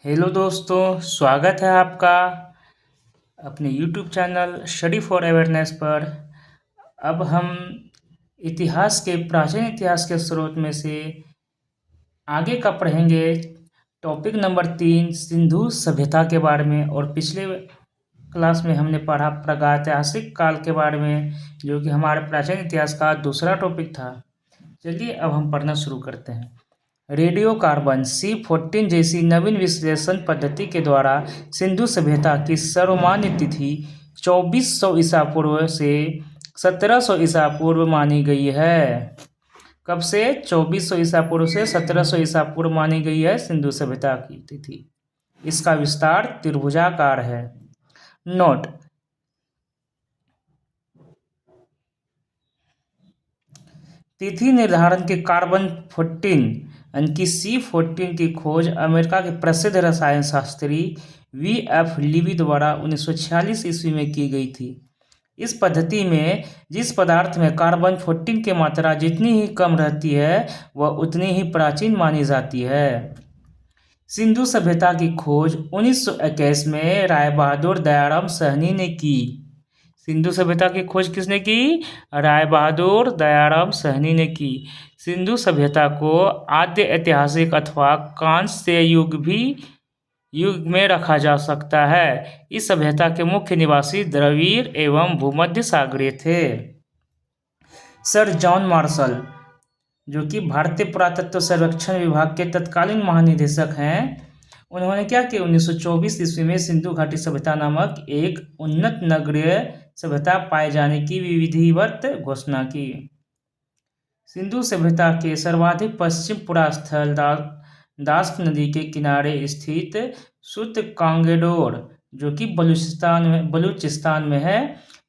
Hello दोस्तों, स्वागत है आपका अपने YouTube channel study for awareness पर। अब हम प्राचीन इतिहास के स्रोत में से आगे का पढ़ेंगे। टॉपिक नंबर 3 सिंधु सभ्यता के बारे में। और पिछले क्लास में हमने पढ़ा प्रागैतिहासिक काल के बारे में, जो कि हमारे प्राचीन इतिहास का दूसरा टॉपिक था। चलिए अब हम पढ़ना शुरू करते हैं। रेडियो कार्बन C14 जैसी नवीन विश्लेषण पद्धति के द्वारा सिंधु सभ्यता की सर्वमान्य तिथि 2400 ईसा पूर्व से 1700 ईसा पूर्व मानी गई है। कब से? 2400 ईसा पूर्व से 1700 ईसा पूर्व मानी गई है सिंधु सभ्यता की तिथि। इसका विस्तार त्रिभुजाकार है। नोट: तिथि निर्धारण के कार्बन 14 यानी कि C14 की खोज अमेरिका के प्रसिद्ध रसायन शास्त्री V.F. लीवी द्वारा 1946 ईस्वी में की गई थी। इस पद्धति में जिस पदार्थ में कार्बन 14 की मात्रा जितनी ही कम रहती है वह उतनी ही प्राचीन मानी जाती है। सिंधु सभ्यता की खोज 1921 में राय बहादुर दयाराम साहनी ने की। सिंधु सभ्यता की खोज किसने की? राय बहादुर दयाराम साहनी ने की। सिंधु सभ्यता को आद्य ऐतिहासिक अथवा कांस्य युग में रखा जा सकता है। इस सभ्यता के मुख्य निवासी द्रविड़ एवं भूमध्य सागरीय थे। सर जॉन मार्शल, जो कि भारतीय पुरातत्व सर्वेक्षण विभाग के तत्कालीन महानिदेशक हैं, उन्होंने क्या किया? 1924 ईस्वी में सिंधु घाटी सभ्यता नामक एक उन्नत नगरीय सभ्यता पाए जाने की विधिवत घोषणा की। सिंधु सभ्यता के सर्वाधिक पश्चिम पुरास्थल दास्क नदी के किनारे स्थित सुत कांगेडोर, जो कि बलूचिस्तान में है,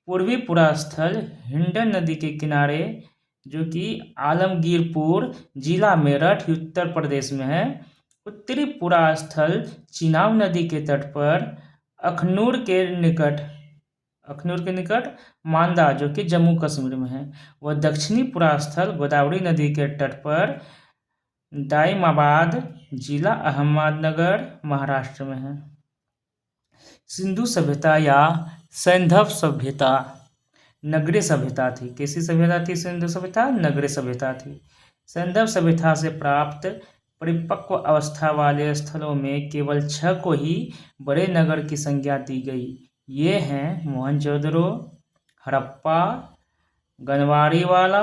पूर्वी पुरास्थल हिंडन नदी के किनारे, जो कि आलमगीरपुर जिला मेरठ उत्तर प्रदेश में है, उत्तरी पुरास्थल चिनाब नदी के तट पर अखनूर के निकट मांदा, जो कि जम्मू कश्मीर में है, वह दक्षिणी पुरास्थल गोदावरी नदी के तट पर दाइमाबाद जिला अहमदनगर महाराष्ट्र में है। सिंधु सभ्यता या सैंधव सभ्यता नगरीय सभ्यता थी। कैसी सभ्यता थी सिंधु सभ्यता? नगरीय सभ्यता थी। सैंधव सभ्यता से प्राप्त परिपक्व अवस्था वाले स्थलों में केवल 6 को ही बड़े नगर की संज्ञा दी गई। ये हैं मोहनजोदड़ो, हड़प्पा, गनवारीवाला,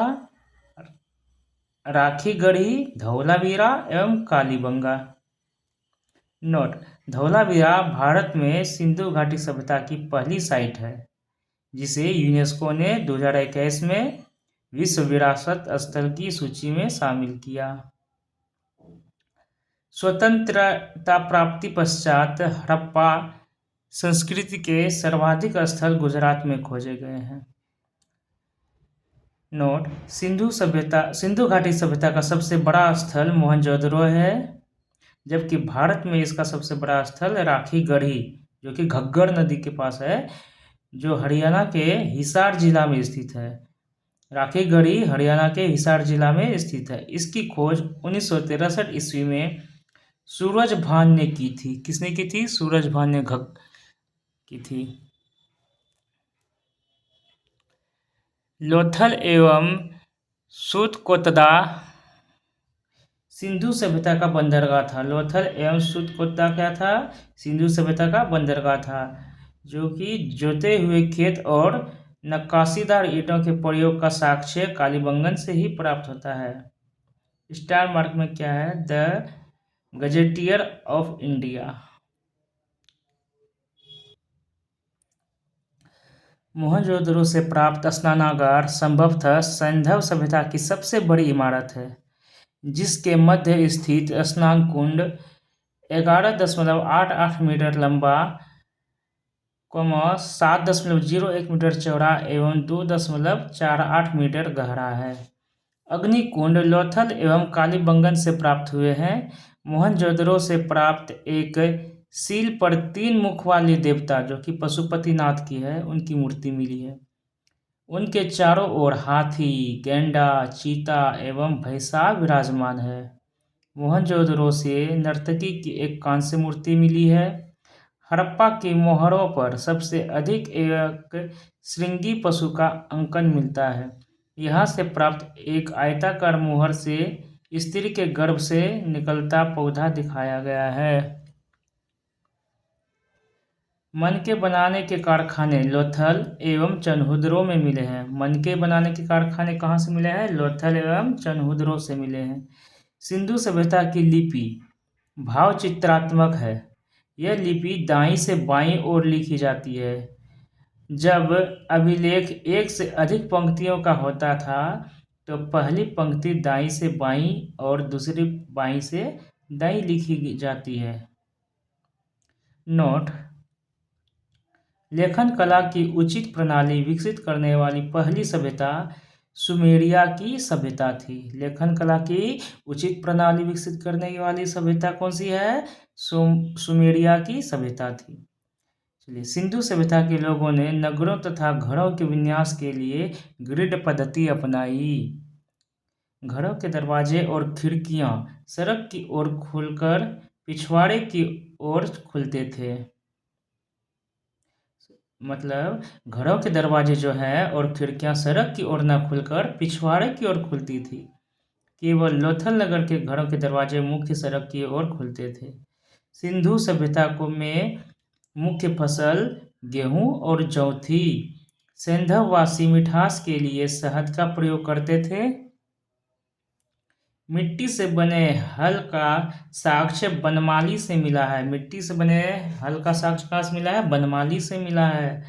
राखीगढ़ी, धौलावीरा एवं कालीबंगा। नोट: धौलावीरा भारत में सिंधु घाटी सभ्यता की पहली साइट है, जिसे यूनेस्को ने 2021 में विश्व विरासत स्थल की सूची में शामिल किया। स्वतंत्रता प्राप्ति पश्चात हड़प्पा संस्कृति के सर्वाधिक स्थल गुजरात में खोजे गए हैं। नोट: सिंधु घाटी सभ्यता का सबसे बड़ा स्थल मोहनजोदड़ो है, जबकि भारत में इसका सबसे बड़ा स्थल राखीगढ़ी, जो कि घग्गर नदी के पास है, जो हरियाणा के हिसार जिला में स्थित है। राखीगढ़ी हरियाणा के हिसार जिला में स्थित है। इसकी खोज 1963 ईस्वी में सूरजभान ने की थी। किसने की थी? सूरजभान ने की थी। लोथल एवं सूतकोतदा सिंधु सभ्यता का बंदरगाह था। लोथल एवं सूतकोतदा क्या था? सिंधु सभ्यता का बंदरगाह था, जो कि जोते हुए खेत और नक्काशीदार ईंटों के प्रयोग का साक्ष्य कालीबंगन से ही प्राप्त होता है। स्टार मार्क में क्या है? The gazetteer of India. Mohenjodaro से प्राप्त स्नानागार संभवतः सैंधव सभ्यता की सबसे बड़ी इमारत है, जिसके मध्य स्थित स्नान कुंड 11.88 मीटर लंबा, 7.01 मीटर चौड़ा एवं 2.48 मीटर गहरा है। अग्निकुंड लोथल एवं कालीबंगन से प्राप्त हुए हैं। मोहनजोदड़ो से प्राप्त एक सील पर 3 मुख वाली देवता, जो कि पशुपतिनाथ की है, उनकी मूर्ति मिली है। उनके चारों ओर हाथी, गैंडा, चीता एवं भैंसा विराजमान है। मोहनजोदड़ो से नर्तकी की एक कांस्य मूर्ति मिली है। हड़प्पा की मोहरों पर सबसे अधिक एक श्रृंगी पशु का अंकन मिलता है। यहाँ से प्राप्त एक आयताकार मोहर से स्त्री के गर्भ से निकलता पौधा दिखाया गया है। मनके बनाने के कारखाने लोथल एवं चनहुदरो में मिले हैं। मनके बनाने के कारखाने कहाँ से मिले हैं? लोथल एवं चनहुदरो से मिले हैं। सिंधु सभ्यता की लिपि भाव चित्रात्मक है। यह लिपि दाईं से बाईं ओर लिखी जाती है। जब अभिलेख एक से अधिक पंक्तियों का होता था तो पहली पंक्ति दाईं से बाईं और दूसरी बाईं से दाईं लिखी जाती है। नोट: लेखन कला की उचित प्रणाली विकसित करने वाली पहली सभ्यता सुमेरिया की सभ्यता थी। लेखन कला की उचित प्रणाली विकसित करने वाली सभ्यता कौन सी है? सुमेरिया की सभ्यता थी। चलिए, सिंधु सभ्यता के लोगों ने नगरों तथा घरों के विन्यास के लिए ग्रिड पद्धति अपनाई। घरों के दरवाजे और खिड़कियां सड़क की ओर खुलकर पिछवाड़े की ओर खुलते थे। मतलब घरों के दरवाजे जो है और खिड़कियां सड़क की ओर न खुलकर पिछवाड़े की ओर खुलती थी। केवल लोथल नगर के घरों के दरवाजे मुख्य सड़क की ओर खुलते थे। सिंधु सभ्यता में मुख्य फसल गेहूं और जौ थी। सैंधववासी मिठास के लिए शहद का प्रयोग करते थे। मिट्टी से बने हल का साक्ष्य बनमाली से मिला है। मिट्टी से बने हल का साक्ष्य कहाँ से मिला है? बनमाली से मिला है।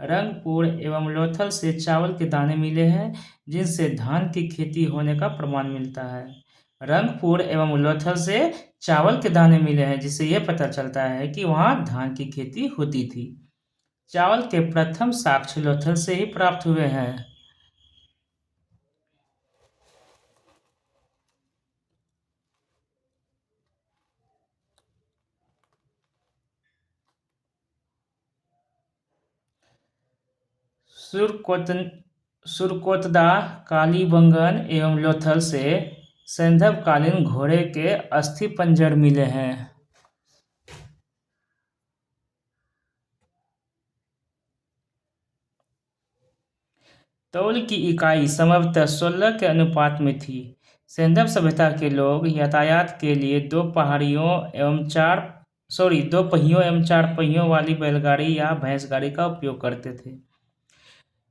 रंगपुर एवं लोथल से चावल के दाने मिले हैं जिनसे धान की खेती होने का प्रमाण मिलता है। रंगपुर एवं लोथल से चावल के दाने मिले हैं जिससे यह पता चलता है कि वहाँ धान की खेती होती थी। चावल के प्रथम साक्ष्य लोथल से ही प्राप्त हुए हैं। सुरकोतदा, कालीबंगन एवं लोथल से सैंधवकालीन घोड़े के अस्थिपंजर मिले हैं। तौल की इकाई संभवतः 16 के अनुपात में थी। सैंधव सभ्यता के लोग यातायात के लिए दो पहियों एवं चार पहियों वाली बैलगाड़ी या भैंसगाड़ी का उपयोग करते थे।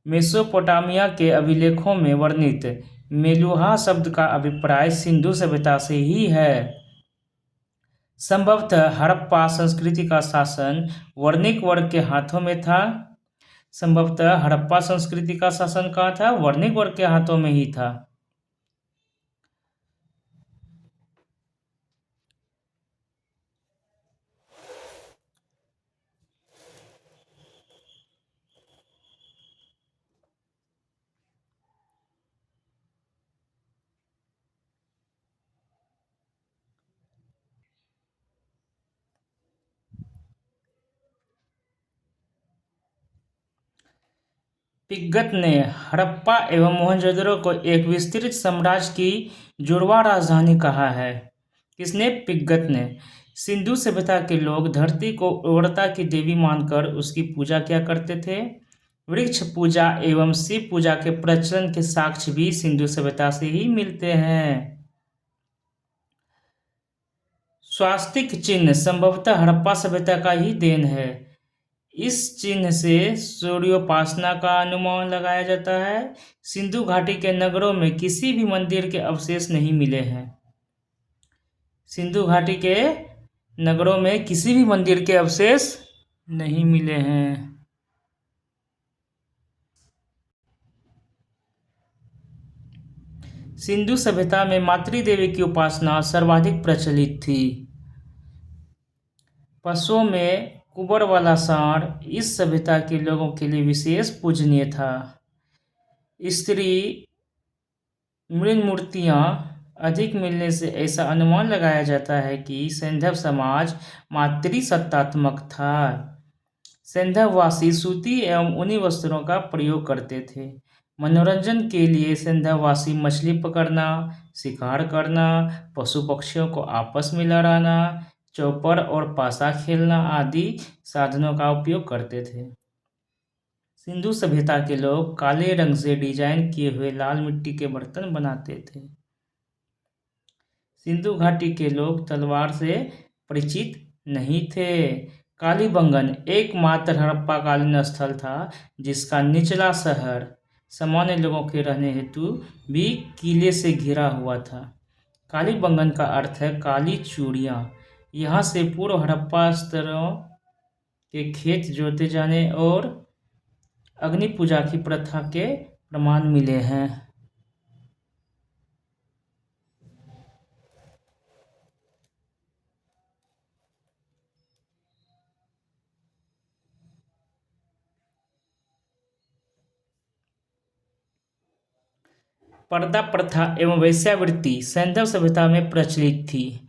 मेसोपोटामिया के अभिलेखों में वर्णित मेलुहा शब्द का अभिप्राय सिंधु सभ्यता से ही है। संभवतः हड़प्पा संस्कृति का शासन वर्णिक वर्ग के हाथों में था। संभवतः हड़प्पा संस्कृति का शासन कहाँ था? वर्णिक वर्ग के हाथों में ही था। पिग्गत ने हड़प्पा एवं मोहनजोदड़ो को एक विस्तृत साम्राज्य की जुड़वा राजधानी कहा है। किसने? पिग्गत ने। सिंधु सभ्यता के लोग धरती को उर्वरता की देवी मानकर उसकी पूजा किया करते थे। वृक्ष पूजा एवं शिव पूजा के प्रचलन के साक्ष्य भी सिंधु सभ्यता से ही मिलते हैं। स्वास्तिक चिन्ह संभवतः हड़प्पा सभ्यता का ही देन है। इस चिन्ह से सूर्योपासना का अनुमान लगाया जाता है। सिंधु घाटी के नगरों में किसी भी मंदिर के अवशेष नहीं मिले हैं। सिंधु घाटी के नगरों में किसी भी मंदिर के अवशेष नहीं मिले हैं। सिंधु सभ्यता में मातृदेवी की उपासना सर्वाधिक प्रचलित थी। पशुओं में कुबर वाला सांड इस सभ्यता के लोगों के लिए विशेष पूजनीय था। स्त्री मृन्मूर्तियां अधिक मिलने से ऐसा अनुमान लगाया जाता है कि सैंधव समाज मातृसत्तात्मक था। सैंधववासी सूती एवं ऊनी वस्त्रों का प्रयोग करते थे। मनोरंजन के लिए सिंधवासी मछली पकड़ना, शिकार करना, पशु पक्षियों को आपस में लड़ाना, चौपर और पासा खेलना आदि साधनों का उपयोग करते थे। सिंधु सभ्यता के लोग काले रंग से डिजाइन किए हुए लाल मिट्टी के बर्तन बनाते थे। सिंधु घाटी के लोग तलवार से परिचित नहीं थे। कालीबंगन एकमात्र हड़प्पाकालीन स्थल था जिसका निचला शहर सामान्य लोगों के रहने हेतु भी किले से घिरा हुआ था। कालीबंगन का अर्थ है काली चूड़ियाँ। यहाँ से पूर्व हड़प्पा स्तरों के खेत जोते जाने और अग्नि पूजा की प्रथा के प्रमाण मिले हैं। पर्दा प्रथा एवं वेश्यावृत्ति सैंधव सभ्यता में प्रचलित थी।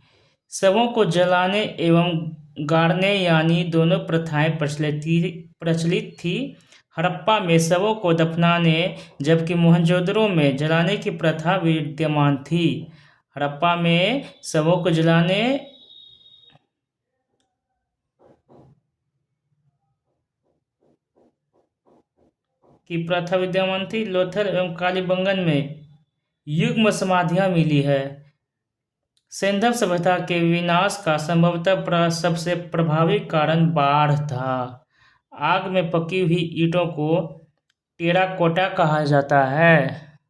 शवों को जलाने एवं गाड़ने यानी दोनों प्रथाएं प्रचलित थी। हड़प्पा में शवों को दफनाने जबकि मोहनजोदड़ो में जलाने की प्रथा विद्यमान थी। हड़प्पा में शवों को जलाने की प्रथा विद्यमान थी। लोथल एवं कालीबंगन में युग्म समाधियां मिली है। सैंधव सभ्यता के विनाश का संभवतः सबसे प्रभावी कारण बाढ़ था। आग में पकी हुई ईंटों को टेराकोटा कहा जाता है।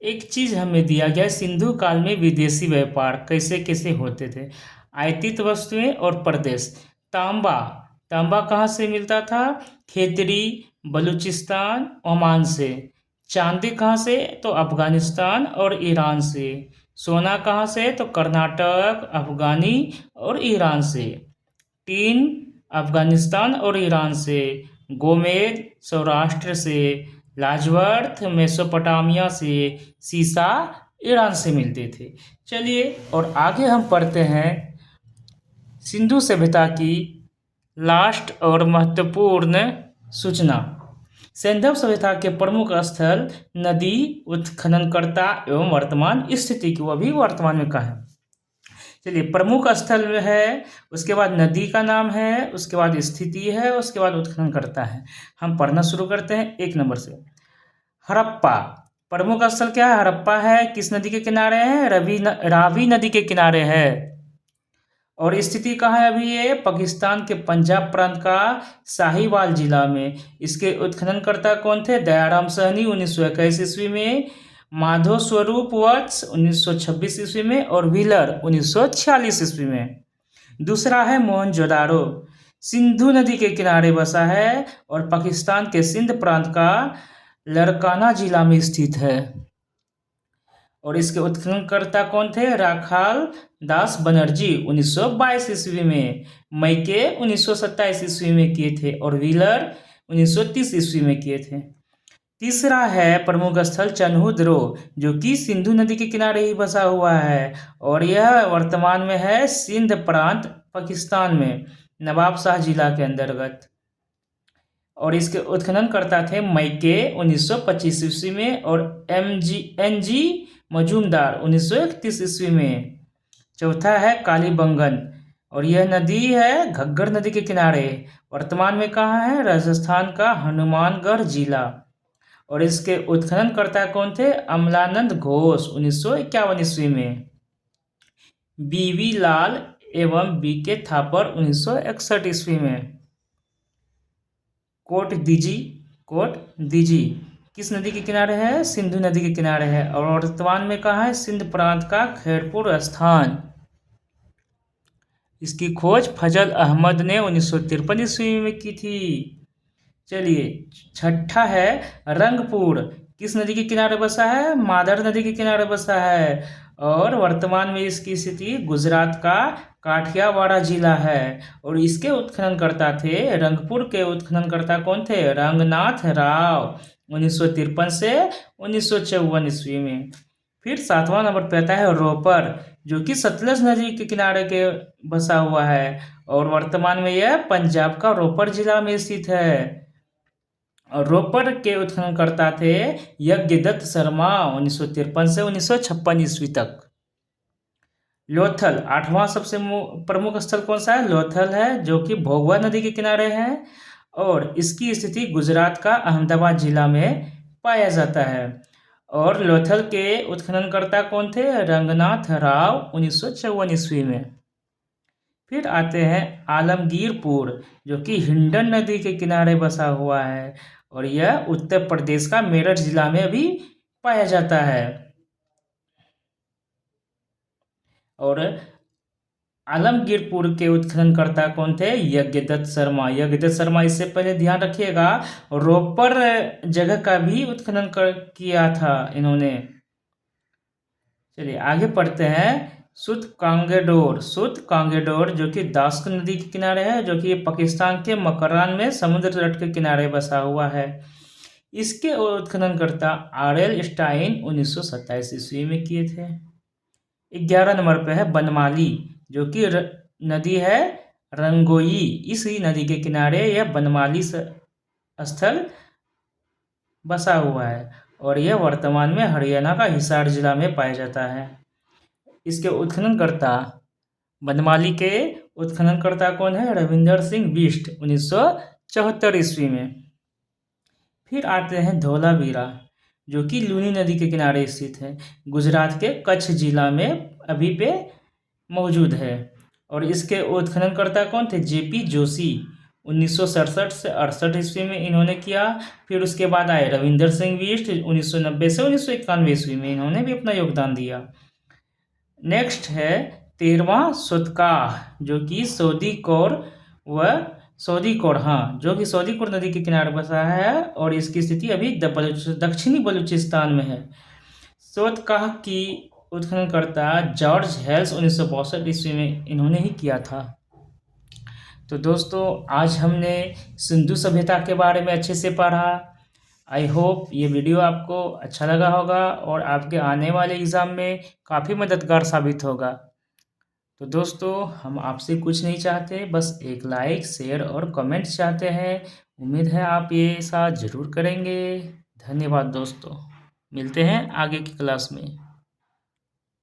एक चीज हमें दिया गया, सिंधु काल में विदेशी व्यापार कैसे कैसे होते थे। आयातित वस्तुएं और प्रदेश। तांबा कहाँ से मिलता था? खेतरी, बलूचिस्तान, ओमान से। चांदी कहाँ से? तो अफगानिस्तान और ईरान से। सोना कहाँ से? तो कर्नाटक, अफगानी और ईरान से। टीन अफगानिस्तान और ईरान से। गोमेद सौराष्ट्र से। लाजवर्थ मेसोपोटामिया से। सीसा ईरान से मिलते थे। चलिए और आगे हम पढ़ते हैं सिंधु सभ्यता की लास्ट और महत्वपूर्ण सूचना। सैंधव सभ्यता के प्रमुख स्थल, नदी, उत्खननकर्ता एवं वर्तमान स्थिति की, वह भी वर्तमान में कहाँ है। चलिए, प्रमुख स्थल है, उसके बाद नदी का नाम है, उसके बाद स्थिति है, उसके बाद उत्खननकर्ता है। हम पढ़ना शुरू करते हैं 1 नंबर से। हड़प्पा प्रमुख स्थल क्या है? हड़प्पा है। किस नदी के किनारे है? रावी नदी के किनारे है। और स्थिति कहाँ है अभी? ये पाकिस्तान के पंजाब प्रांत का साहिवाल जिला में। इसके उत्खननकर्ता कौन थे? दयाराम सहनी 1921 ईस्वी में, माधव स्वरूप वत्स 1926 ईस्वी में और व्हीलर 1946 ईस्वी में। दूसरा है मोहनजोदाड़ो, सिंधु नदी के किनारे बसा है और पाकिस्तान के सिंध प्रांत का लड़काना जिला में स्थित है। और इसके उत्खननकर्ता कौन थे? राखाल दास बनर्जी 1922 ईस्वी में, मैके 1927 ईस्वी में किए थे और व्हीलर 1930 ईस्वी में किए थे। तीसरा है प्रमुख स्थल चन्हुद्रो, जो कि सिंधु नदी के किनारे ही बसा हुआ है और यह वर्तमान में है सिंध प्रांत पाकिस्तान में, नवाब शाह जिला के अंतर्गत। और इसके उत्खननकर्ता थे मैके 1925 ईस्वी में और एनजी मजूमदार 1931 ईस्वी में। चौथा है कालीबंगन और यह नदी है घग्गर नदी के किनारे, वर्तमान में कहाँ है? राजस्थान का हनुमानगढ़ जिला। और इसके उत्खननकर्ता कौन थे? अमलानंद घोष 1951 ईस्वी में। बीवी लाल एवं बीके थापर 1961 ईस्वी में। कोट दीजी किस नदी के किनारे है? सिंधु नदी के किनारे है और वर्तमान में कहाँ है? सिंध प्रांत का खैरपुर स्थान। इसकी खोज फजल अहमद ने 1953 ईस्वी में की थी। चलिए, छठा है रंगपुर, किस नदी के किनारे बसा है? मादर नदी के किनारे बसा है और वर्तमान में इसकी स्थिति गुजरात का काठियावाड़ जिला है। और इसके उत्खननकर्ता थे, रंगपुर के उत्खननकर्ता कौन थे? रंगनाथ राव 1953 से 1954 ईस्वी में। फिर 7वां नंबर पे आता है रोपर, जो कि सतलज नदी के किनारे के बसा हुआ है और वर्तमान में यह पंजाब का रोपर जिला में स्थित है। और रोपड़ के उत्खननकर्ता थे यज्ञदत्त शर्मा 1953 से 1956 ईस्वी तक। लोथल 8वां सबसे प्रमुख स्थल कौन सा है? लोथल है, जो कि भोगवा नदी के किनारे है और इसकी स्थिति गुजरात का अहमदाबाद जिला में पाया जाता है। और लोथल के उत्खननकर्ता कौन थे? रंगनाथ राव 1954 ईस्वी में। फिर आते हैं आलमगीरपुर, जो कि हिंडन नदी के किनारे बसा हुआ है और यह उत्तर प्रदेश का मेरठ जिला में भी पाया जाता है। और आलमगीरपुर के उत्खननकर्ता कौन थे? यज्ञदत्त शर्मा। यज्ञदत्त शर्मा, इससे पहले ध्यान रखिएगा, रोपड़ जगह का भी उत्खनन किया था इन्होंने। चलिए आगे पढ़ते हैं। सुत कांगेडोर, जो कि दास्क नदी के किनारे है, जो कि पाकिस्तान के मकरान में समुद्र तट के किनारे बसा हुआ है। इसके उत्खननकर्ता आरएल स्टाइन 1927 ईस्वी में किए थे। 11 नंबर पे है बनमाली, जो कि नदी है रंगोई। इसी नदी के किनारे यह बनमाली स्थल बसा हुआ है और यह वर्तमान में हरियाणा का हिसार जिला में पाया जाता है। इसके उत्खननकर्ता, बनमाली के उत्खननकर्ता कौन है? रविंदर सिंह बिष्ट 1974 ईस्वी में। फिर आते हैं धौलावीरा, जो कि लूनी नदी के किनारे स्थित है, गुजरात के कच्छ जिला में अभी पे मौजूद है। और इसके उत्खननकर्ता कौन थे? जेपी जोशी 1967 से 68 ईस्वी में इन्होंने किया। फिर उसके बाद आए रविंदर सिंह बिष्ट 1990 से 1991 ईस्वी में, इन्होंने भी अपना योगदान दिया। नेक्स्ट है 13वां सुतकाह, जो कि सौदीकोर जो कि सौदीकोर नदी के किनारे बसा है और इसकी स्थिति अभी दक्षिणी बलूचिस्तान में है। सुतकाह की उत्खननकर्ता जॉर्ज हेल्स 1962 ईस्वी में इन्होंने ही किया था। तो दोस्तों, आज हमने सिंधु सभ्यता के बारे में अच्छे से पढ़ा। आई होप ये वीडियो आपको अच्छा लगा होगा और आपके आने वाले एग्ज़ाम में काफ़ी मददगार साबित होगा। तो दोस्तों, हम आपसे कुछ नहीं चाहते, बस एक लाइक, शेयर और कमेंट चाहते हैं। उम्मीद है आप ये साथ ज़रूर करेंगे। धन्यवाद दोस्तों, मिलते हैं आगे की क्लास में।